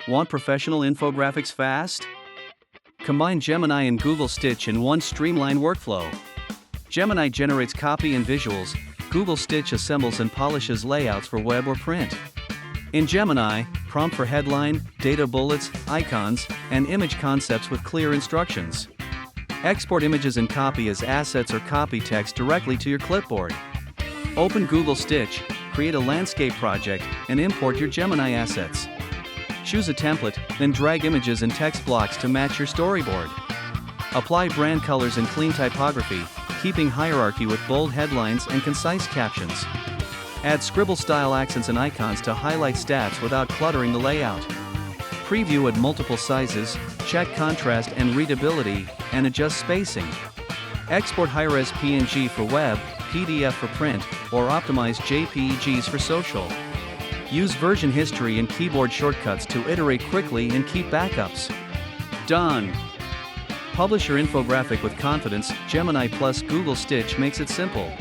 Want professional infographics fast? Combine Gemini and Google Stitch in one streamlined workflow. Gemini generates copy and visuals, Google Stitch assembles and polishes layouts for web or print. In Gemini, prompt for headline, data bullets, icons, and image concepts with clear instructions. Export images and copy as assets or copy text directly to your clipboard. Open Google Stitch, create a landscape project, and import your Gemini assets. Choose a template, then drag images and text blocks to match your storyboard. Apply brand colors and clean typography, keeping hierarchy with bold headlines and concise captions. Add scribble-style accents and icons to highlight stats without cluttering the layout. Preview at multiple sizes, check contrast and readability, and adjust spacing. Export high-res PNG for web, PDF for print, or optimize JPEGs for social. Use version history and keyboard shortcuts to iterate quickly and keep backups. Done! Publish your infographic with confidence. Gemini plus Google Stitch makes it simple.